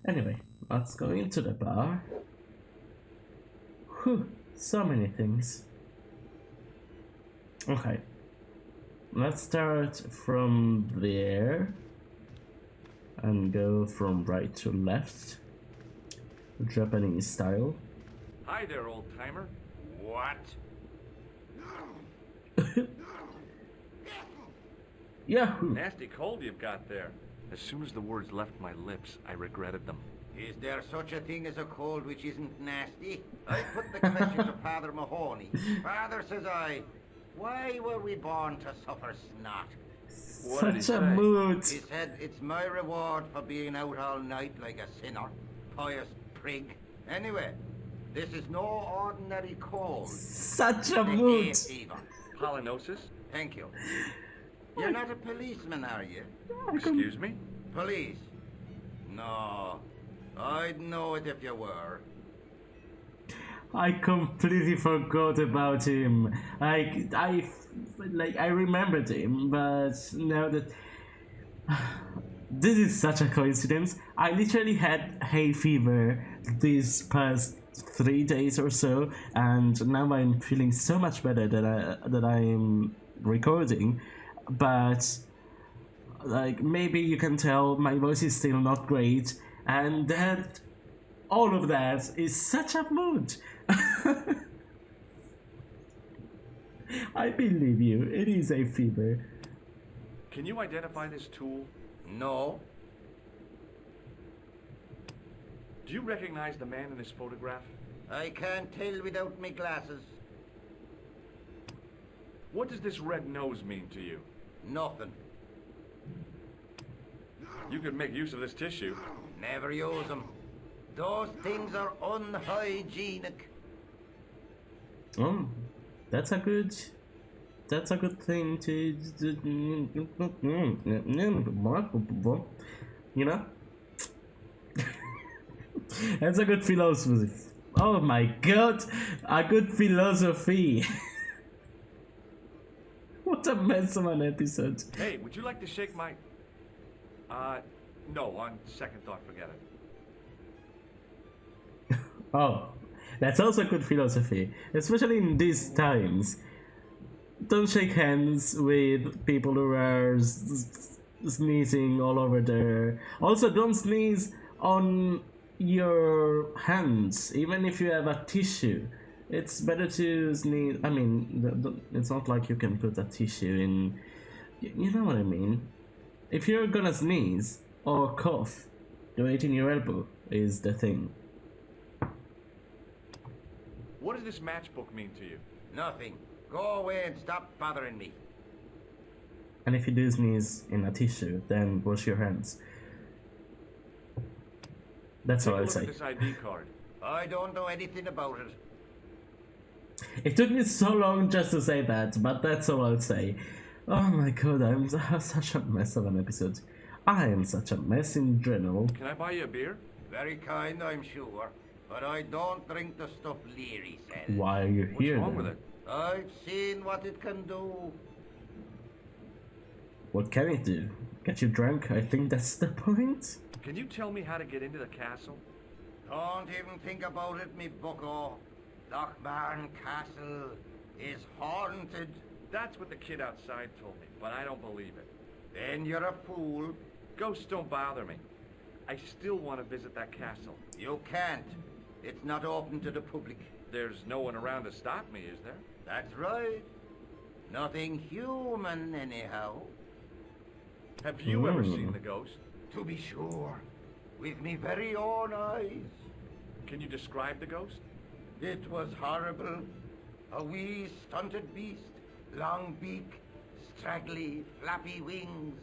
Anyway, let's go into the bar. Whew, so many things. Okay, let's start from there and go from right to left, Japanese style. Hi there, old timer. What? Yahoo! Nasty cold you've got there. As soon as the words left my lips, I regretted them. Is there such a thing as a cold which isn't nasty? I put the question to Father Mahoney. Father, says I, why were we born to suffer snot? What did he Such a say? mood. He said, it's my reward for being out all night like a sinner, pious prig. Anyway, this is no ordinary cold. Such a The mood. hay fever. Polynosis? Thank you. You're not a policeman, are you? Excuse me? Police? No. I'd know it if you were. I completely forgot about him. I remembered him, but now that this is such a coincidence. I literally had hay fever these past 3 days or so, and now I'm feeling so much better that I'm recording. But like maybe you can tell my voice is still not great, and that all of that is such a mood. I believe you, it is a fever. Can you identify this tool? No. Do you recognize the man in this photograph? I can't tell without my glasses. What does this red nose mean to you? Nothing. You could make use of this tissue. Never use them. Those things are unhygienic. Oh, that's a good thing to you know. That's a good philosophy. Oh my god, a good philosophy. What a mess of an episode. Hey, would you like to shake my... no, on second thought, forget it. Oh, that's also good philosophy, especially in these times. Don't shake hands with people who are sneezing all over there. Also, don't sneeze on your hands, even if you have a tissue. It's better to sneeze. I mean, it's not like you can put a tissue in. You know what I mean? If you're gonna sneeze or cough, do it in your elbow is the thing. What does this matchbook mean to you? Nothing. Go away and stop bothering me. And if you do sneeze in a tissue, then wash your hands. That's all I'll Take a look say. at this ID card. I don't know anything about it. It took me so long just to say that, but that's all I'll say. Oh my god, I'm such a mess of an episode. I am such a mess in general. Can I buy you a beer? Very kind, I'm sure. But I don't drink the stuff Leary sells. Why are you What's here wrong then? with it? I've seen what it can do. What can it do? Get you drunk? I think that's the point. Can you tell me how to get into the castle? Don't even think about it, me bucko. Lochmarn Castle is haunted. That's what the kid outside told me, but I don't believe it. Then you're a fool. Ghosts don't bother me. I still want to visit that castle. You can't. It's not open to the public. There's no one around to stop me, is there? That's right. Nothing human, anyhow. Have you ever seen the ghost? To be sure. With me very own eyes. Can you describe the ghost? It was horrible. A wee stunted beast. Long beak. Straggly, flappy wings.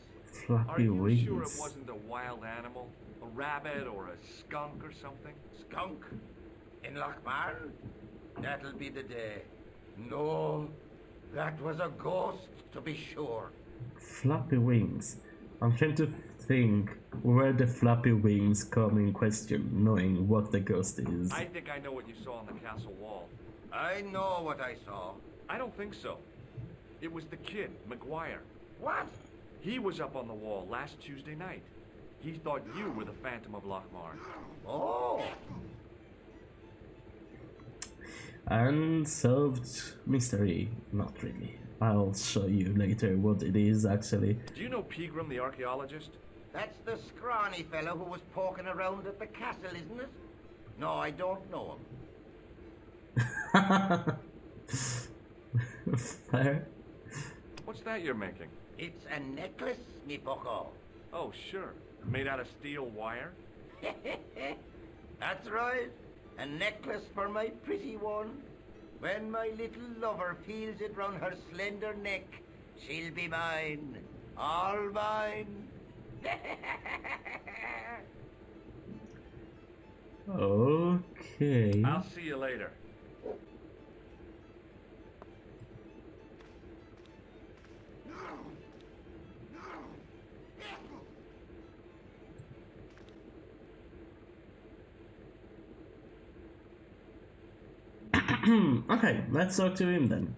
Are Flappy you wings. sure it wasn't a wild animal? A rabbit or a skunk or something? Skunk. In Lochmarn? That'll be the day. No. That was a ghost, to be sure. Flappy wings. I'm trying to think where the flappy wings come in question, knowing what the ghost is. I think I know what you saw on the castle wall. I know what I saw. I don't think so. It was the kid, McGuire. What? He was up on the wall last Tuesday night. He thought you were the Phantom of Lochmar. Oh, Unsolved mystery. Not really. I'll show you later what it is actually. Do you know Pegram, the archaeologist? that's the scrawny fellow who was poking around at the castle, isn't it? No, I don't know him. Fair. What's that you're making? It's a necklace, me bucko. Oh, sure. Made out of steel wire? That's right. A necklace for my pretty one. When my little lover feels it round her slender neck, she'll be mine. All mine. Okay. I'll see you later. Okay, let's talk to him then.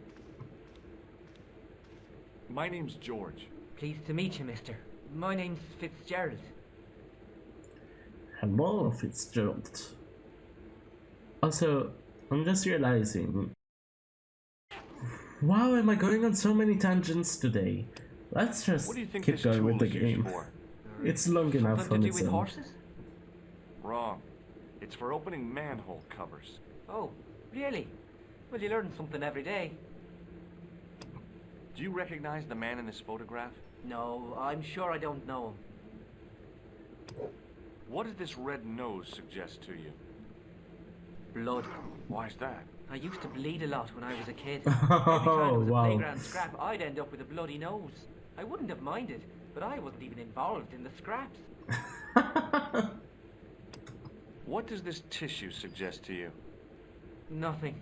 My name's George. Pleased to meet you, mister. My name's Fitzgerald. Hello, Fitzgerald. Also, I'm just realizing. Wow, am I going on so many tangents today? Let's just What do you think keep this going tool with the is used game. for? It's long enough Something on to do its with own. horses? Wrong. It's for opening manhole covers. Oh, really? Well, you learn something every day. Do you recognize the man in this photograph? No, I'm sure I don't know him. What does this red nose suggest to you? Blood. Why's that? I used to bleed a lot when I was a kid. Every time there was a Wow. playground scrap, I'd end up with a bloody nose. I wouldn't have minded, but I wasn't even involved in the scraps. What does this tissue suggest to you? Nothing.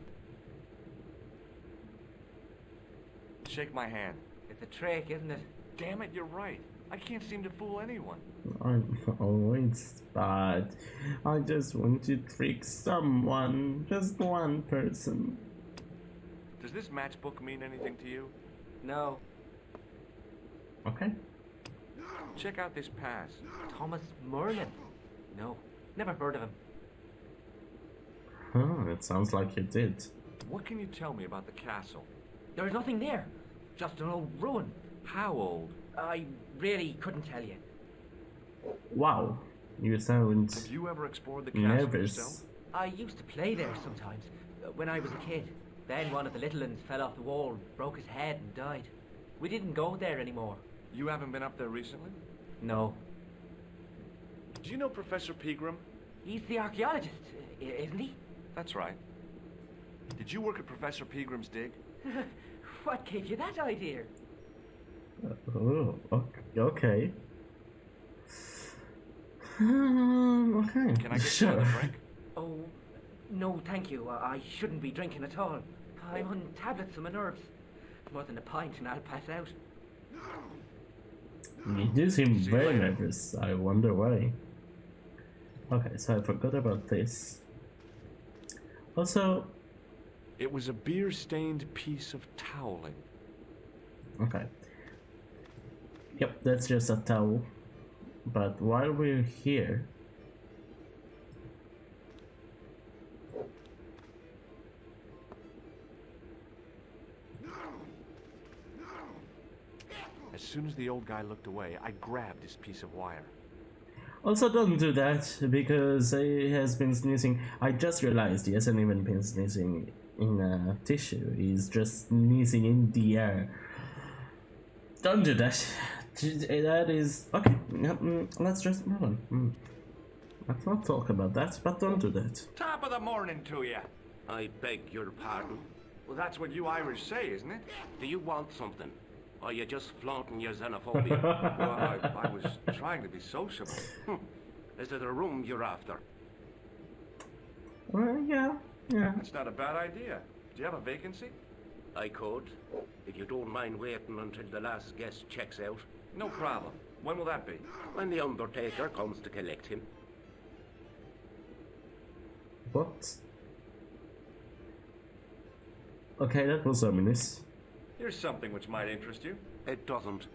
Shake my hand. It's a trick, isn't it? Damn it, you're right. I can't seem to fool anyone. I'm always bad. I just want to trick someone, just one person. Does this matchbook mean anything to you? No. Okay. Check out this pass. Thomas Merlin? No. Never heard of him. Huh, it sounds like you did. What can you tell me about the castle? There's nothing there. Just an old ruin. How old? I really couldn't tell you. Wow, you sound Have you ever explored the castle nervous. yourself? I used to play there sometimes, when I was a kid. Then one of the little ones fell off the wall, broke his head and died. We didn't go there anymore. You haven't been up there recently? No. Do you know Professor Pegram? He's the archaeologist, isn't he? That's right. Did you work at Professor Pegram's dig? What gave you that idea? Oh, okay. Okay. Can I get you sure. another drink? Oh, no thank you. I shouldn't be drinking at all. I'm on tablets for my nerves. More than a pint and I'll pass out. You do seem See you very later. nervous. I wonder why. Okay, so I forgot about this. Also, It was a beer-stained piece of toweling. okay. Yep, that's just a towel. But while we're here, As soon as the old guy looked away, I grabbed this piece of wire. also don't do that because he has been sneezing. I just realized he hasn't even been sneezing in a tissue. He's just sneezing in the air. Don't do that. That is okay. Yep, let's just move on. Let's not talk about that, but don't do that. Top of the morning to you. I beg your pardon. Well, that's what you Irish say, isn't it? Do you want something? Or are you just flaunting your xenophobia? Well, I was trying to be sociable. Is it a room you're after? Yeah. That's not a bad idea. Do you have a vacancy? I could, if you don't mind waiting until the last guest checks out. No problem. When will that be? When the undertaker comes to collect him. What? Okay, that was ominous. Here's something which might interest you. It doesn't.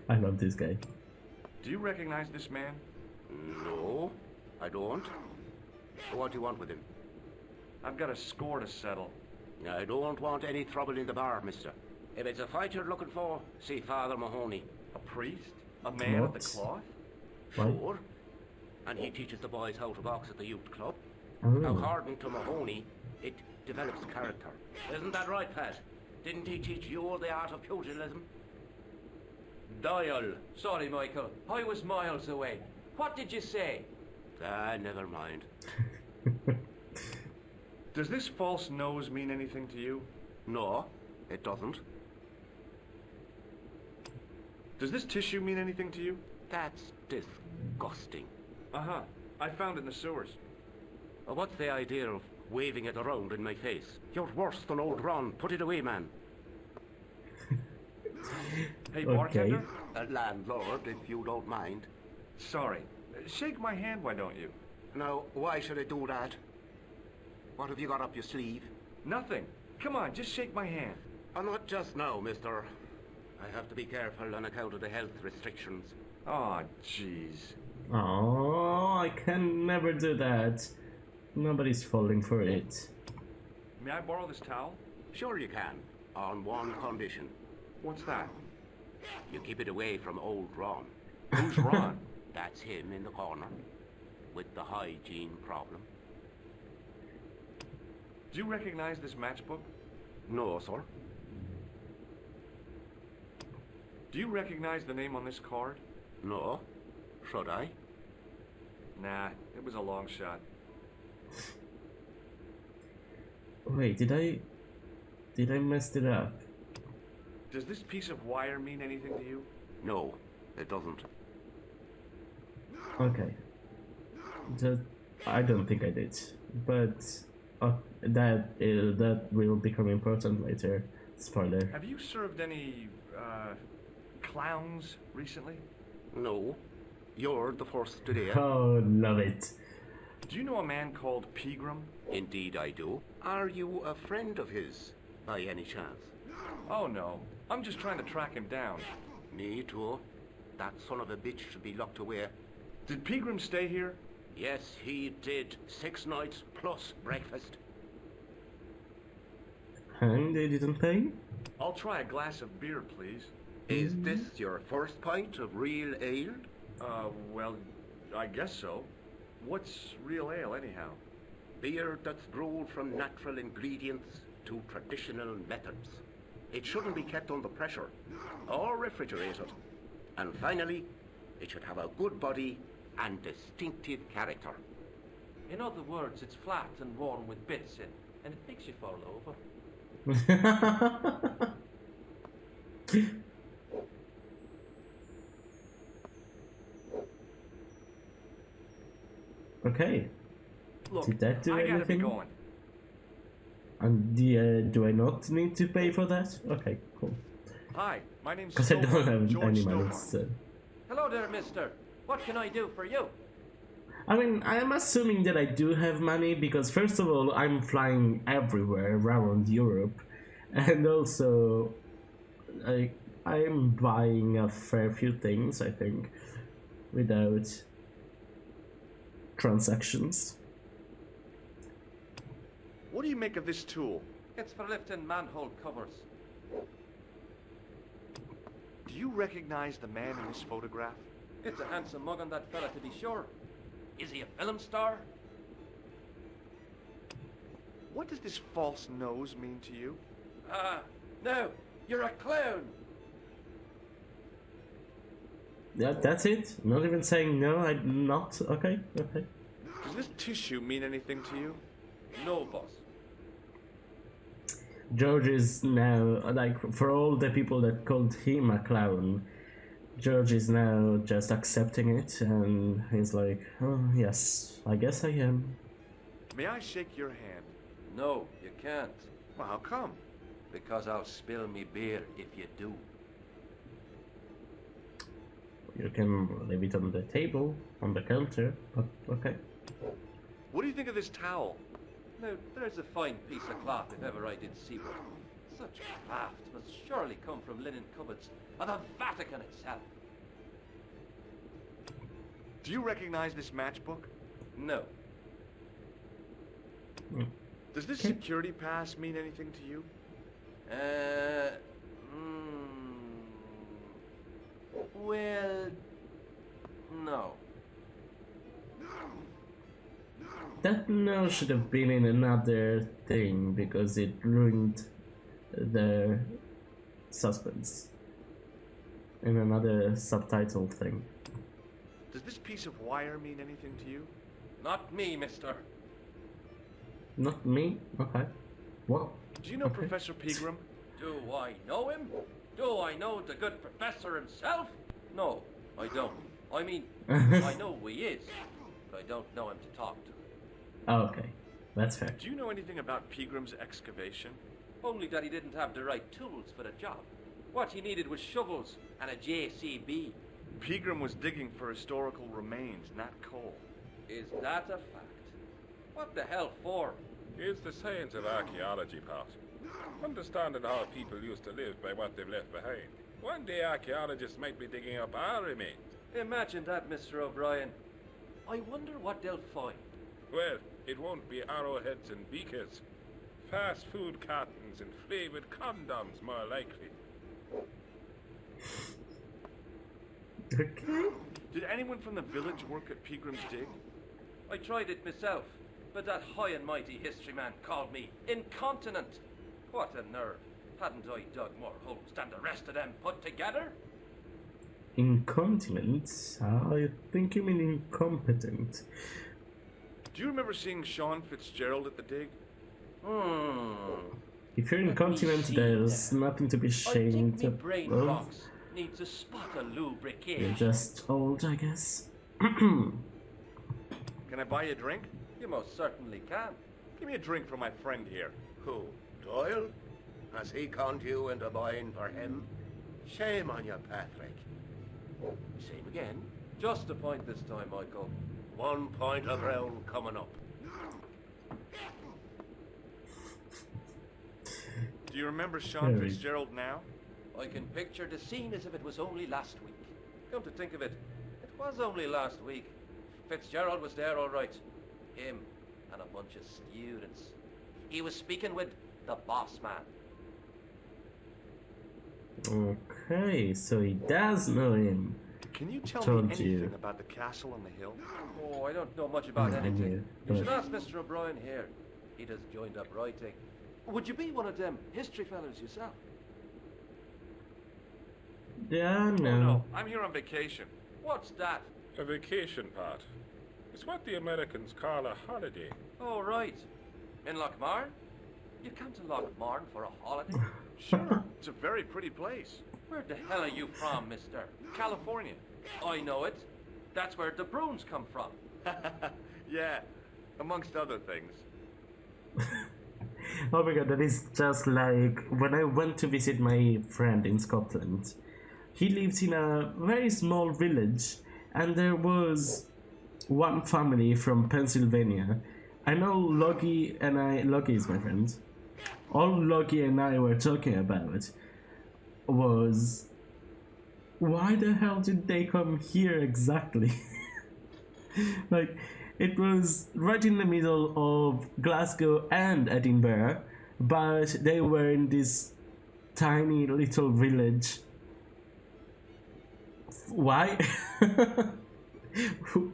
I love this guy. Do you recognize this man? No, I don't. What do you want with him? I've got a score to settle. I don't want any trouble in the bar, mister. If it's a fight you're looking for, see Father Mahoney. A priest? A man of the What? cloth? What? Sure. And he teaches the boys how to box at the youth club. Oh. According to Mahoney, it develops character. Isn't that right, Pat? Didn't he teach you the art of pugilism? Dial. Sorry, Michael. I was miles away. What did you say? Ah, never mind. Does this false nose mean anything to you? No, it doesn't. Does this tissue mean anything to you? That's disgusting. Uh-huh. I found it in the sewers. What's the idea of waving it around in my face? You're worse than old Ron. Put it away, man. Hey, Okay. bartender? A landlord, if you don't mind. Sorry. Shake my hand, why don't you? Now, why should I do that? What have you got up your sleeve? Nothing. Come on, just shake my hand. Not just now, mister. I have to be careful on account of the health restrictions. Aw, jeez. Oh, I can never do that. Nobody's falling for it. May I borrow this towel? Sure you can, on one condition. What's that? You keep it away from old Ron. Who's Ron? That's him in the corner, with the hygiene problem. Do you recognize this matchbook? No, sir. Do you recognize the name on this card? No. Should I? Nah, it was a long shot. Wait, did I mess it up? Does this piece of wire mean anything to you? No, it doesn't. Okay. I don't think I did, but that will become important later. Spoiler. Have you served any, clowns recently? No. You're the first today. Oh, love it. Do you know a man called Pegram? Indeed I do. Are you a friend of his, by any chance? Oh no, I'm just trying to track him down. Me too. That son of a bitch should be locked away. Did Pegram stay here? Yes, he did. 6 nights plus breakfast. And they didn't pay? I'll try a glass of beer, please. Is this your first pint of real ale? Well, I guess so. What's real ale, anyhow? Beer that's brewed from natural ingredients to traditional methods. It shouldn't be kept under pressure or refrigerated. And finally, it should have a good body and distinctive character. In other words, it's flat and worn with bits in, and it makes you fall over. Okay. Look, Did that do I gotta anything? be going. And do I not need to pay for that? Okay, cool. Hi, my name's Because I don't Stowmar, have George any Stowmar. money. So. Hello there, mister. What can I do for you? I mean, I'm assuming that I do have money because, first of all, I'm flying everywhere around Europe, and also, I'm buying a fair few things, I think, without transactions. What do you make of this tool? It's for lifting manhole covers. Do you recognize the man in this photograph? It's a handsome mug on that fella, to be sure. Is he a film star? What does this false nose mean to you? No, you're a clown. Yeah, that's it? Not even saying no, I'm not? Okay, okay. Does this tissue mean anything to you? No, boss. George is now, like, for all the people that called him a clown, George is now just accepting it, and he's like, oh, yes, I guess I am. May I shake your hand? No, you can't. Well, how come? Because I'll spill me beer if you do. You can leave it on the table, on the counter, but okay. What do you think of this towel? Now, there's a fine piece of cloth if ever I did see one. Such craft must surely come from linen cupboards of the Vatican itself. Do you recognize this matchbook? No. Does this security pass mean anything to you? Well, no. That no should have been in another thing because it ruined the suspense. In another subtitle thing. Does this piece of wire mean anything to you? Not me, mister. Not me? Okay. What? Do you know Okay. Professor Pegram? Do I know him? Do I know the good professor himself? No, I don't. I mean, I know who he is, but I don't know him to talk to. Oh, okay. That's fair. Do you know anything about Pegram's excavation? Only that he didn't have the right tools for the job. What he needed was shovels and a JCB. Pegram was digging for historical remains, not coal. Is that a fact? What the hell for? It's the science of archaeology, Pat. Understanding how people used to live by what they've left behind. One day archaeologists might be digging up our remains. Imagine that, Mr. O'Brien. I wonder what they'll find. Well, it won't be arrowheads and beakers. Fast food cartons and flavored condoms, more likely. Okay. Did anyone from the village work at Pegram's dig? I tried it myself, but that high and mighty history man called me incontinent. What a nerve. Hadn't I dug more holes than the rest of them put together? Incontinent? I think you mean incompetent. Do you remember seeing Sean Fitzgerald at the dig? If you're Let me incontinent, see there's there. nothing to be I think ashamed me brain of. box needs a spot of You're lubrication. just old, I guess. Can I buy you a drink? You most certainly can. Give me a drink for my friend here. Who? Doyle? Has he conned you into buying for him? Shame on you, Patrick. Same again. Just a point this time, Michael. 1 point of ground coming up. Do you remember Sean Very. Fitzgerald now? I can picture the scene as if it was only last week. Come to think of it, it was only last week. Fitzgerald was there all right. Him and a bunch of students. He was speaking with the boss man. Okay, so he does know him. Can you tell Told me anything you. about the castle on the hill? Oh, I don't know much about I anything. knew, You should but- ask Mr. O'Brien here. He does joined up writing. Would you be one of them history fellas yourself? Yeah, Oh, no. no, I'm here on vacation. What's that? A vacation, Pat. It's what the Americans call a holiday. Oh, right. In Lochmarn? You come to Lochmarn for a holiday? Sure, it's a very pretty place. Where the hell are you from, mister? California. I know it. That's where the Bruins come from. Yeah, amongst other things. Oh my god, that is just like when I went to visit my friend in Scotland. He lives in a very small village, and there was one family from Pennsylvania. I know Logie is my friend. All Logie and I were talking about was why the hell did they come here exactly? Like, it was right in the middle of Glasgow and Edinburgh, but they were in this tiny little village. Why?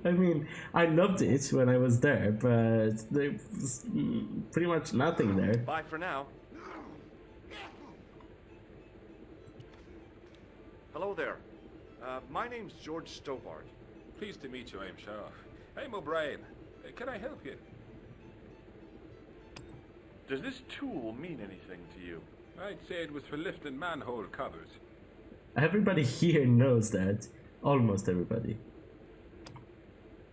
I mean, I loved it when I was there, but there was pretty much nothing there. Bye for now. Hello there. My name's George Stobart. Pleased to meet you, I'm sure. I'm O'Brien. Can I help you? Does this tool mean anything to you? I'd say it was for lifting manhole covers. Everybody here knows that. Almost everybody.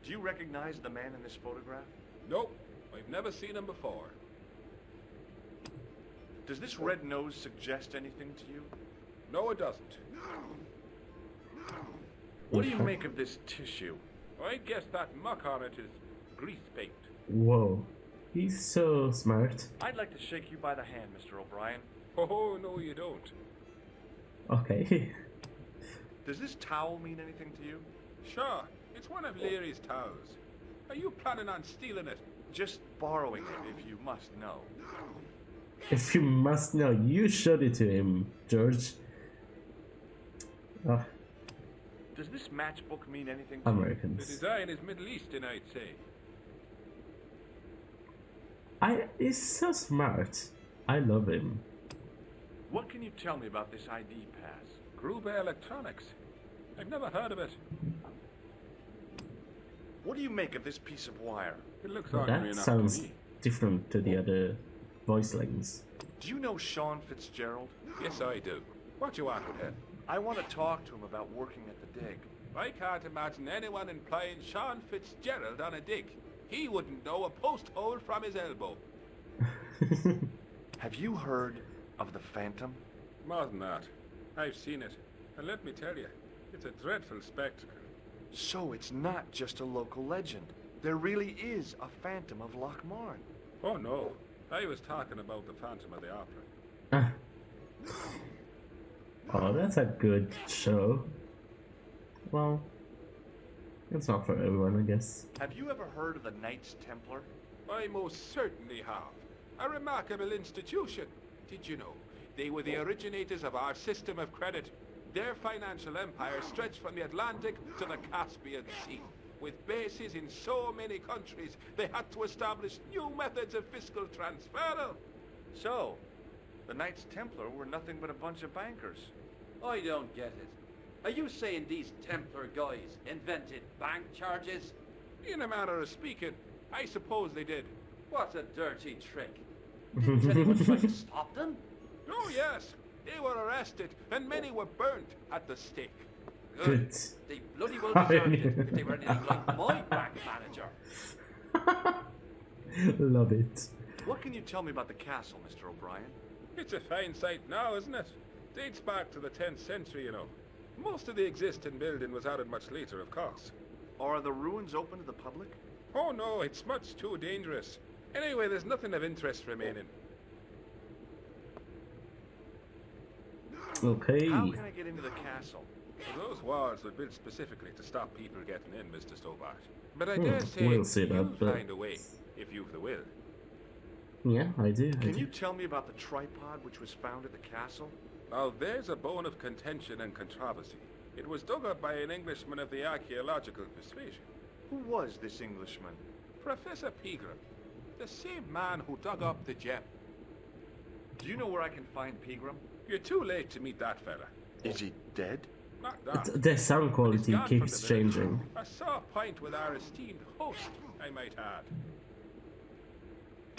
Do you recognize the man in this photograph? Nope, I've never seen him before. Does this red nose suggest anything to you? No, it doesn't. What do you make of this tissue? I guess that muck on it is grease paint. Whoa. He's so smart. I'd like to shake you by the hand, Mr. O'Brien. Oh, no, you don't. Okay. Does this towel mean anything to you? Sure, it's one of Leary's towels. Are you planning on stealing it? Just borrowing it, if you must know. If you must know, you showed it to him, George. Ah, Does this matchbook mean anything to you? The Americans. design is Middle Eastern, I'd say. He's so smart. I love him. What can you tell me about this ID pass? Gruber Electronics. I've never heard of it. What do you make of this piece of wire? It looks Well, ordinary that enough sounds to me. different to the other voice lines. Do you know Sean Fitzgerald? Yes, I do. What you want with him? I want to talk to him about working at the dig. I can't imagine anyone employing Sean Fitzgerald on a dig. He wouldn't know a post hole from his elbow. Have you heard of the Phantom? More than that. I've seen it. And let me tell you, it's a dreadful spectacle. So it's not just a local legend. There really is a Phantom of Lochmarn. Oh no, I was talking about the Phantom of the Opera. Ah. Oh, that's a good show. Well, it's not for everyone, I guess. Have you ever heard of the Knights Templar? I most certainly have. A remarkable institution. Did you know? They were the originators of our system of credit. Their financial empire stretched from the Atlantic to the Caspian Sea. With bases in so many countries, they had to establish new methods of fiscal transfer. So, the Knights Templar were nothing but a bunch of bankers. I don't get it. Are you saying these Templar guys invented bank charges? In a manner of speaking, I suppose they did. What a dirty trick. Didn't anyone try to stop them? Oh yes, they were arrested and many were burnt at the stake. Good. They bloody well deserved it if they were anything like my bank manager. Love it. What can you tell me about the castle, Mr. O'Brien? It's a fine sight now, isn't it? Dates back to the 10th century, you know. Most of the existing building was added much later, of course. Are the ruins open to the public? Oh no, it's much too dangerous. Anyway, there's nothing of interest remaining. Okay. How can I get into the castle? Those walls were built specifically to stop people getting in, Mr. Stobart. But I dare say we'll see that, you'll but- find a way, if you've the will. Yeah, I do. Can you tell me about the tripod which was found at the castle? Now, there's a bone of contention and controversy. It was dug up by an Englishman of the archaeological persuasion. Who was this Englishman? Professor Pegram, the same man who dug up the gem. Do you know where I can find Pegram? You're too late to meet that fella. Is he dead? Not that. The sound He's quality gone from keeps the village. changing. A sore point with our esteemed host, I might add.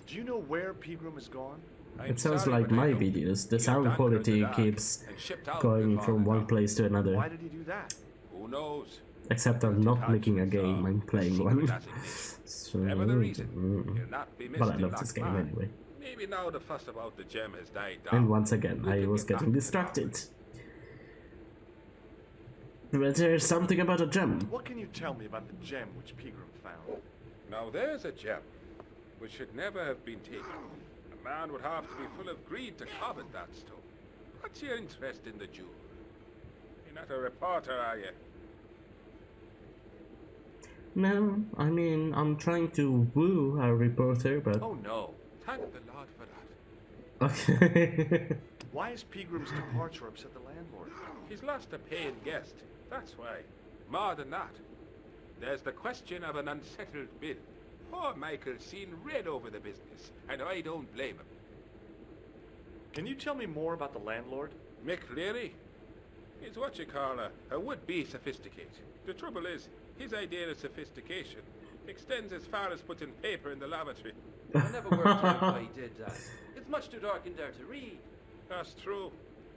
Do you know where Pegram is gone? I'm It sounds sorry, like but I my don't. videos. The He got sound anchored in quality the dark keeps and shipped out going before from the one dawn. place to another. Why did he do that? Who knows? Except I'm not making a game, I'm playing Secret one. as it is. So, Whatever the reason, he'll not be missed but I in love this game Lochmarn. anyway. Maybe now the fuss about the gem has died down. And once again, we I can was get back getting to the distracted. topic. But there's something about a gem. What can you tell me about the gem which Pegram found? Now there's a gem which should never have been taken. A man would have to be full of greed to covet that stone. What's your interest in the jewel? You're not a reporter, are you? No, I mean, I'm trying to woo a reporter, but... Oh no. Thank the Lord for that. Okay. Why has Pegram's departure upset the landlord? He's lost a paying guest. That's why. More than that. There's the question of an unsettled bill. Poor Michael's seen red over the business, and I don't blame him. Can you tell me more about the landlord? Mick Leary? He's what you call a would-be sophisticate. The trouble is, his idea of sophistication extends as far as putting paper in the lavatory. I never worked out why he did that. It's much too dark in there to read. That's true.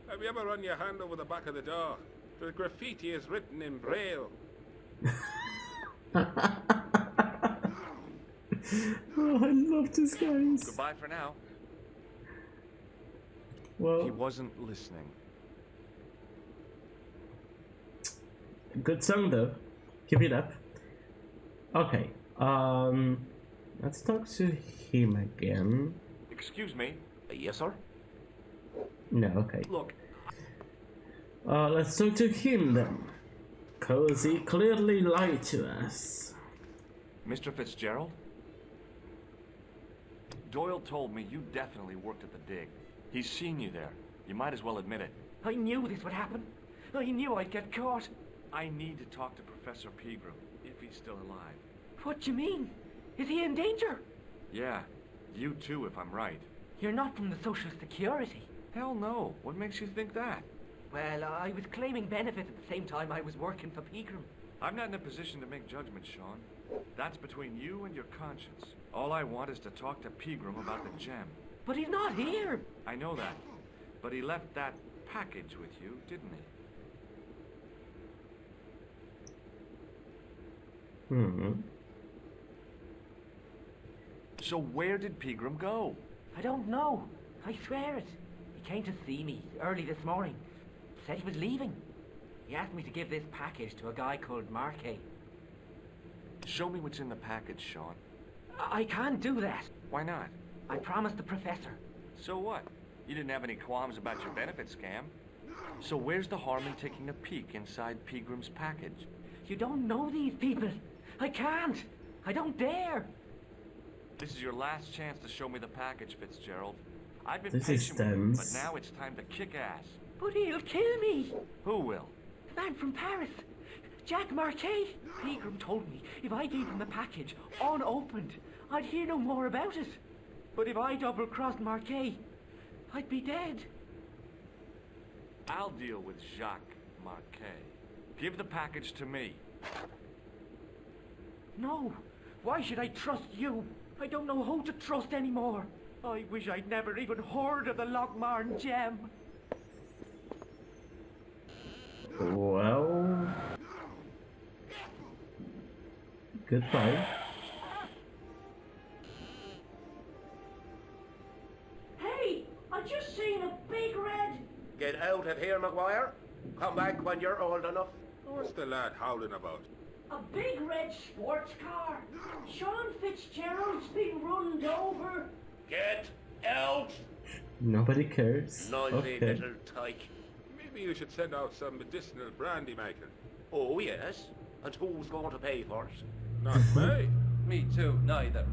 Have you ever run your hand over the back of the door? The graffiti is written in Braille. Oh, I love this, guys. Goodbye for now. He Well, wasn't listening. good song though. Keep it up. Okay, let's talk to him again. Excuse me. Yes, sir? No, okay. Look, Let's talk to him then. Cause he clearly lied to us. Mr. Fitzgerald? Doyle told me you definitely worked at the dig. He's seen you there. You might as well admit it. I knew this would happen. I knew I'd get caught. I need to talk to Professor Pegram, if he's still alive. What do you mean? Is he in danger? Yeah, you too, if I'm right. You're not from the Social Security. Hell no. What makes you think that? Well, I was claiming benefits at the same time I was working for Pegram. I'm not in a position to make judgments, Sean. That's between you and your conscience. All I want is to talk to Pegram about the gem. But he's not here. I know that. But he left that package with you, didn't he? Hmm. So where did Pegram go? I don't know. I swear it. He came to see me early this morning. Said he was leaving. He asked me to give this package to a guy called Marquet. Show me what's in the package, Sean. I can't do that. Why not? I promised the professor. So what? You didn't have any qualms about your benefit scam. So where's the harm in taking a peek inside Pegram's package? You don't know these people. I can't. I don't dare. This is your last chance to show me the package, Fitzgerald. I've been This is patient with you, but tense. now it's time to kick ass. But he'll kill me. Who will? The man from Paris. Jack Marquet. Pegram told me if I gave him the package unopened, I'd hear no more about it. But if I double-crossed Marquet, I'd be dead. I'll deal with Jacques Marquet. Give the package to me. No. Why should I trust you? I don't know who to trust anymore. I wish I'd never even heard of the Lochmarn gem. Well... Goodbye. Hey! I just seen a big red... Get out of here, Maguire. Come back when you're old enough. What's the lad howling about? A big red sports car. Sean Fitzgerald's been run over. Get out! Nobody cares. Noisy Okay. little tyke. Maybe you should send out some medicinal brandy maker. Oh, yes. And who's going to pay for it? Not me. Me too, neither.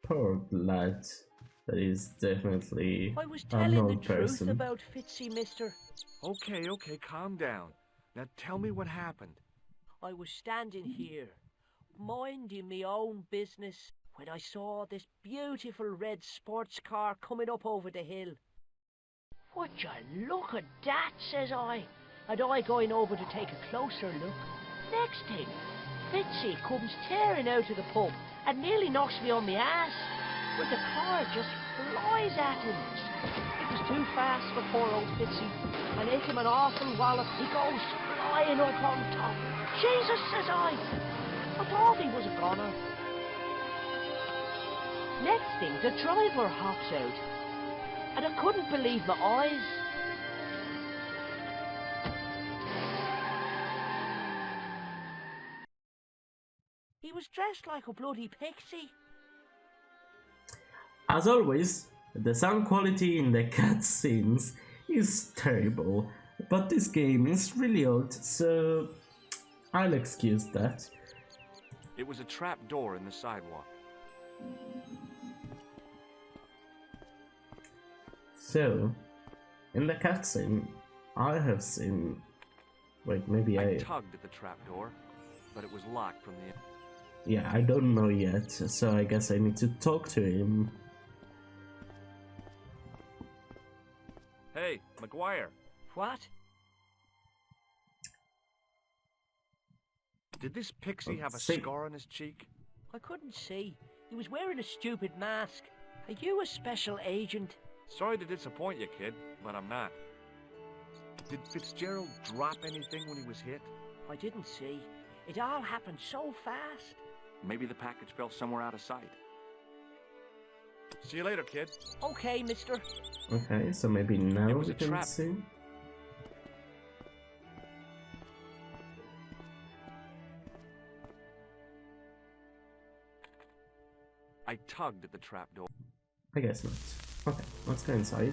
Poor lad. That is definitely I was an telling the unknown truth person. about Fitzy, mister. Okay, calm down. Now tell me what happened. I was standing here, minding me own business, when I saw this beautiful red sports car coming up over the hill. Would you look at that, says I, and I going over to take a closer look. Next thing, Fitzy comes tearing out of the pub and nearly knocks me on my ass, but the car just flies at him. It was too fast for poor old Fitzy, and hit him an awful wallop. He goes flying up on top. Jesus, says I thought he was a goner. Next thing, the driver hops out, and I couldn't believe my eyes. He was dressed like a bloody pixie. As always, the sound quality in the cutscenes is terrible, but this game is really old, so I'll excuse that. It was a trap door in the sidewalk. So, in the cutscene, I have seen... Wait, maybe I I... tugged at the trap door, but it was locked from the... Yeah, I don't know yet, so I guess I need to talk to him. Hey, Maguire, What? did this pixie have a See. scar on his cheek? I couldn't see. He was wearing a stupid mask. Are you a special agent? Sorry to disappoint you, kid, but I'm not. Did Fitzgerald drop anything when he was hit? I didn't see. It all happened so fast. Maybe the package fell somewhere out of sight. See you later, kid. Okay, mister. Okay, so maybe now It was we a can trap. see. I tugged at the trapdoor. I guess not. Okay, let's go inside.